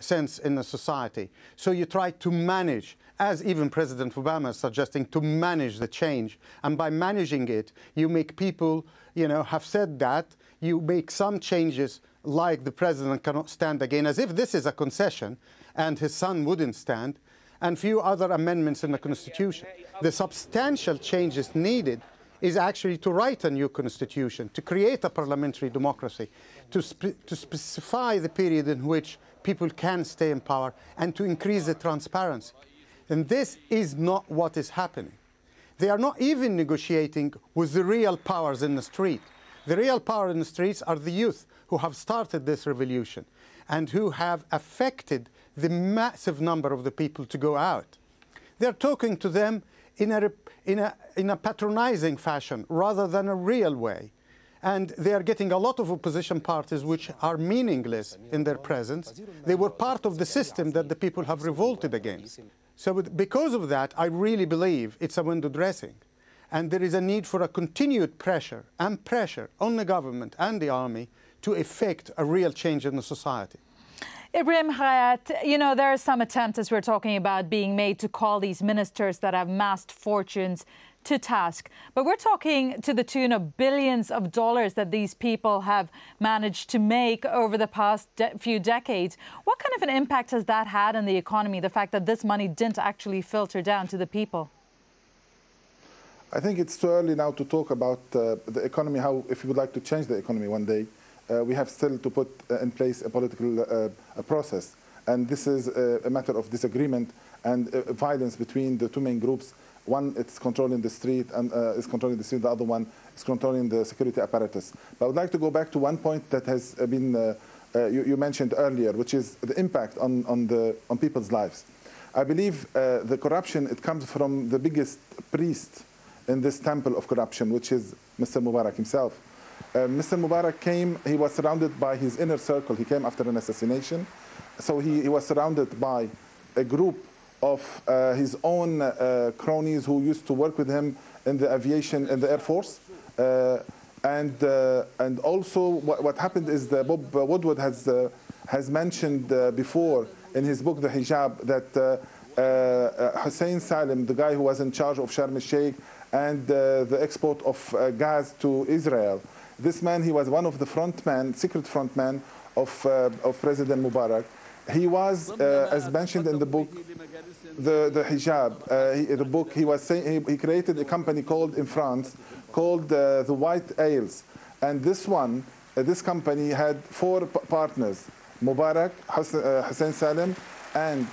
sense in a society. So you try to manage, as even President Obama is suggesting, to manage the change. And by managing it, you make people, have said that, you make some changes like the president cannot stand again, as if this is a concession, and his son wouldn't stand, and few other amendments in the Constitution. The substantial changes needed is actually to write a new constitution, to create a parliamentary democracy, to specify the period in which people can stay in power, and to increase the transparency. And this is not what is happening. They are not even negotiating with the real powers in the street. The real power in the streets are the youth who have started this revolution and who have affected the massive number of the people to go out. They're talking to them in a patronizing fashion rather than a real way. And they are getting a lot of opposition parties which are meaningless in their presence. They were part of the system that the people have revolted against. So because of that, I really believe it's a window dressing. And there is a need for a continued pressure on the government and the army to effect a real change in the society. Ibrahim Hayat, there are some attempts, as we're talking about, being made to call these ministers that have amassed fortunes to task. But we're talking to the tune of billions of dollars that these people have managed to make over the past few decades. What kind of an impact has that had on the economy, the fact that this money didn't actually filter down to the people? I think it's too early now to talk about the economy, if you would like to change the economy one day. We have still to put in place a political process. And this is a matter of disagreement and violence between the two main groups. One, it's controlling the street, and is controlling the street. The other one is controlling the security apparatus. But I would like to go back to one point that has been you mentioned earlier, which is the impact on people's lives. I believe the corruption, it comes from the biggest priest in this temple of corruption, which is Mr. Mubarak himself. Mr. Mubarak came, he was surrounded by his inner circle. He came after an assassination. So he was surrounded by a group of his own cronies who used to work with him in the aviation, in the Air Force. And also what happened is that Bob Woodward has mentioned before in his book, The Hijab, that Hussein Salim, the guy who was in charge of Sharm el-Sheikh and the export of gas to Israel, this man, he was one of the secret frontmen of President Mubarak. He was, as mentioned in the book, the Hijab, the book, he was saying he created a company called in France called the White Ales, and this company had 4 partners: Mubarak, Hussein Salim, and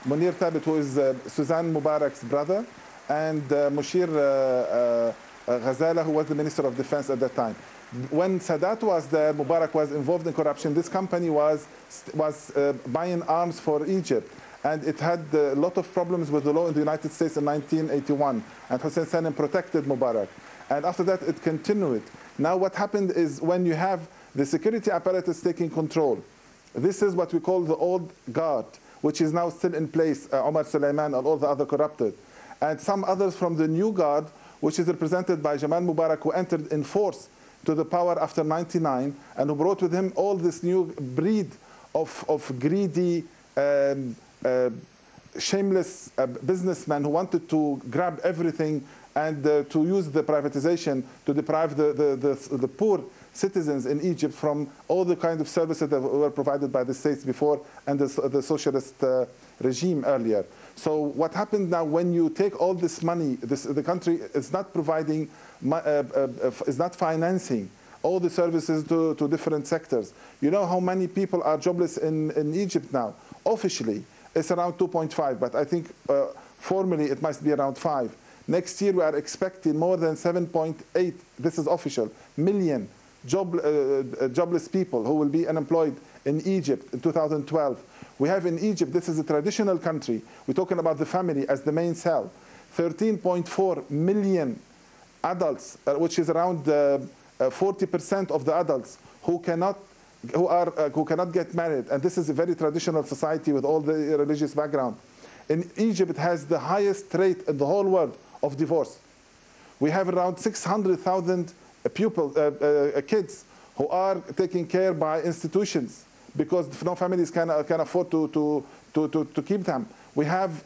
Munir Thabit, who is Suzanne Mubarak's brother, and Mushir Ghazala, who was the Minister of Defense at that time. When Sadat was there, Mubarak was involved in corruption. This company was buying arms for Egypt, and it had a lot of problems with the law in the United States in 1981, and Hussein Salim protected Mubarak. And after that, it continued. Now what happened is when you have the security apparatus taking control, this is what we call the old guard, which is now still in place, Omar Suleiman and all the other corrupted, and some others from the new guard, which is represented by Jamal Mubarak, who entered in force to the power after '99, and who brought with him all this new breed of greedy, shameless businessmen who wanted to grab everything and to use the privatization to deprive the poor citizens in Egypt from all the kind of services that were provided by the states before and the socialist regime earlier. So what happened now, when you take all this money, the country is not providing, is not financing all the services to different sectors. You know how many people are jobless in Egypt now? Officially, it's around 2.5, but I think formally it must be around 5. Next year we are expecting more than 7.8, this is official, million jobless people who will be unemployed in Egypt in 2012. We have in Egypt, this is a traditional country, we're talking about the family as the main cell, 13.4 million adults, which is around 40% of the adults who cannot get married, and this is a very traditional society with all the religious background. In Egypt, it has the highest rate in the whole world of divorce. We have around 600,000 kids who are taken care by institutions, because no families can afford to keep them. We have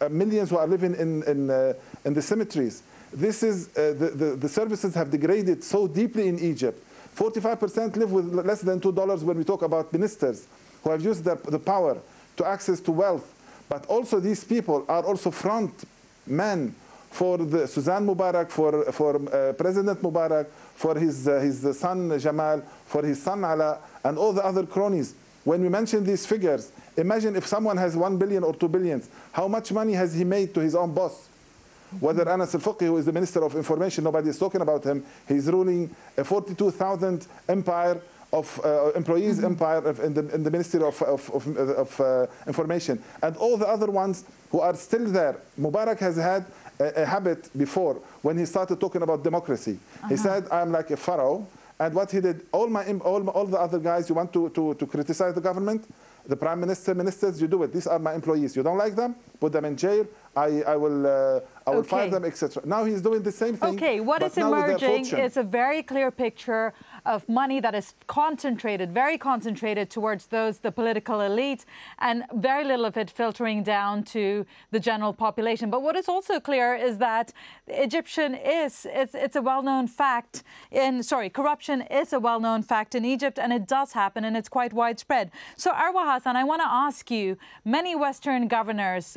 millions who are living in the cemeteries. This is the services have degraded so deeply in Egypt. 45% live with less than $2 when we talk about ministers who have used the power to access to wealth. But also these people are also front men for Suzanne Mubarak, for President Mubarak, for his son Jamal, for his son Ala, and all the other cronies. When we mention these figures, imagine if someone has 1 billion or 2 billion, how much money has he made to his own boss? Whether Anas al-Fuqi, who is the Minister of Information, nobody is talking about him, he's ruling a 42,000 empire of employees empire in the Ministry of Information. And all the other ones who are still there. Mubarak has had a habit before when he started talking about democracy. He said, I'm like a pharaoh. And what he did, all the other guys, you want to criticize the government, the prime minister, ministers, you do it. These are my employees. You don't like them? Put them in jail. I will fire them, etc. Now he's doing the same thing. Okay, what is emerging is a very clear picture of money that is concentrated, very concentrated towards the political elite, and very little of it filtering down to the general population. But what is also clear is that corruption is a well-known fact in Egypt, and it does happen, and it's quite widespread. So Arwa Hassan, I want to ask you, many Western governments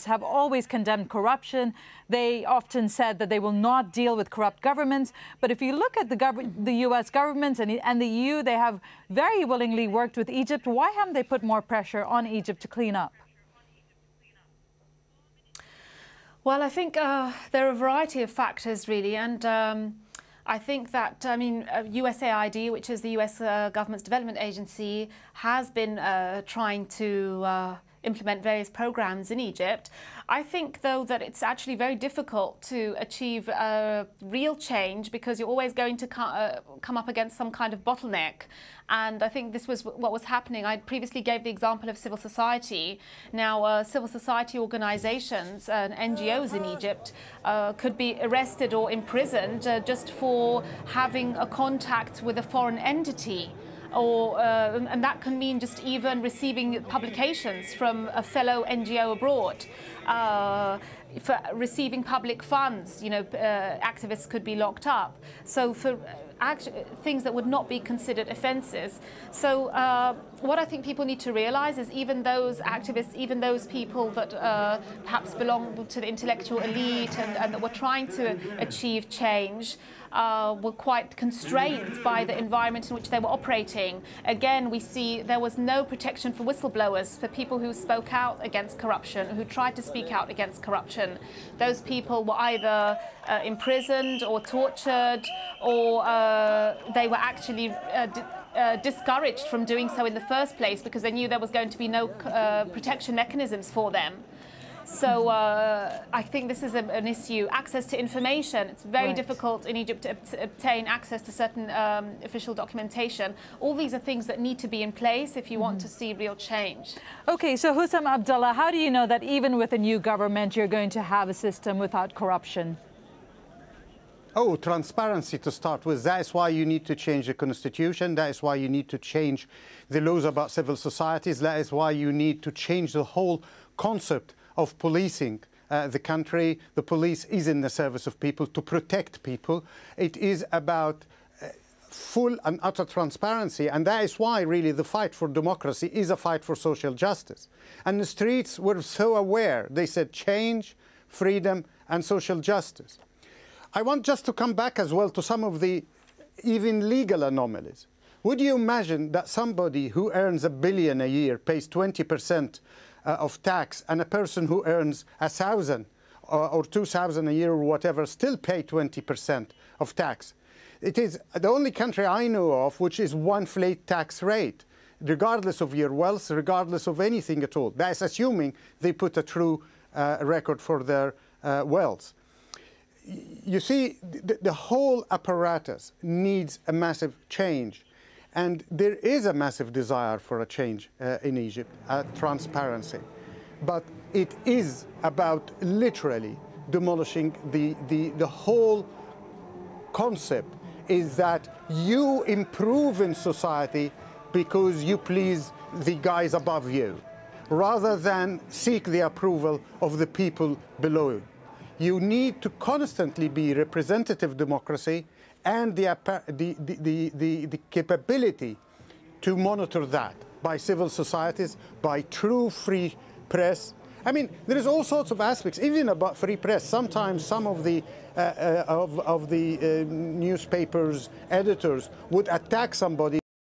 have always condemned corruption. They often said that they will not deal with corrupt governments. But if you look at the U.S. government and the EU, they have very willingly worked with Egypt. Why haven't they put more pressure on Egypt to clean up? Well, I think there are a variety of factors, really. And I think that, USAID, which is the U.S. government's development agency, has been trying to implement various programs in Egypt. I think, though, that it's actually very difficult to achieve real change because you're always going to come up against some kind of bottleneck. And I think this was what was happening. I previously gave the example of civil society. Now, civil society organizations and NGOs in Egypt could be arrested or imprisoned just for having a contact with a foreign entity. And that can mean just even receiving publications from a fellow NGO abroad. For receiving public funds, activists could be locked up. So for things that would not be considered offences. So what I think people need to realise is even those activists, even those people that perhaps belong to the intellectual elite and that were trying to achieve change, were quite constrained by the environment in which they were operating. Again, we see there was no protection for whistleblowers, for people who spoke out against corruption, who tried to speak out against corruption. Those people were either imprisoned or tortured, or they were actually discouraged from doing so in the first place because they knew there was going to be no protection mechanisms for them. So I think this is an issue. Access to information. It's very difficult in Egypt to obtain access to certain official documentation. All these are things that need to be in place if you want to see real change. Okay, so Hussam Abdullah, how do you know that even with a new government you're going to have a system without corruption? Oh, transparency to start with. That is why you need to change the constitution. That is why you need to change the laws about civil societies. That is why you need to change the whole concept of policing the country. The police is in the service of people to protect people. It is about full and utter transparency, and that is why really the fight for democracy is a fight for social justice. And the streets were so aware. They said change, freedom and social justice. I want just to come back as well to some of the even legal anomalies. Would you imagine that somebody who earns $1 billion a year pays 20% of tax, and a person who earns 1,000 or 2,000 a year or whatever still pay 20% of tax? It is the only country I know of which is one flat tax rate, regardless of your wealth, regardless of anything at all. That's assuming they put a true record for their wealth. You see, the whole apparatus needs a massive change. And there is a massive desire for a change in Egypt, transparency. But it is about literally demolishing the whole concept is that you improve in society because you please the guys above you, rather than seek the approval of the people below you. You need to constantly be representative democracy and the capability to monitor that by civil societies, by true free press. I mean, there is all sorts of aspects, even about free press. Sometimes some of the newspapers' editors would attack somebody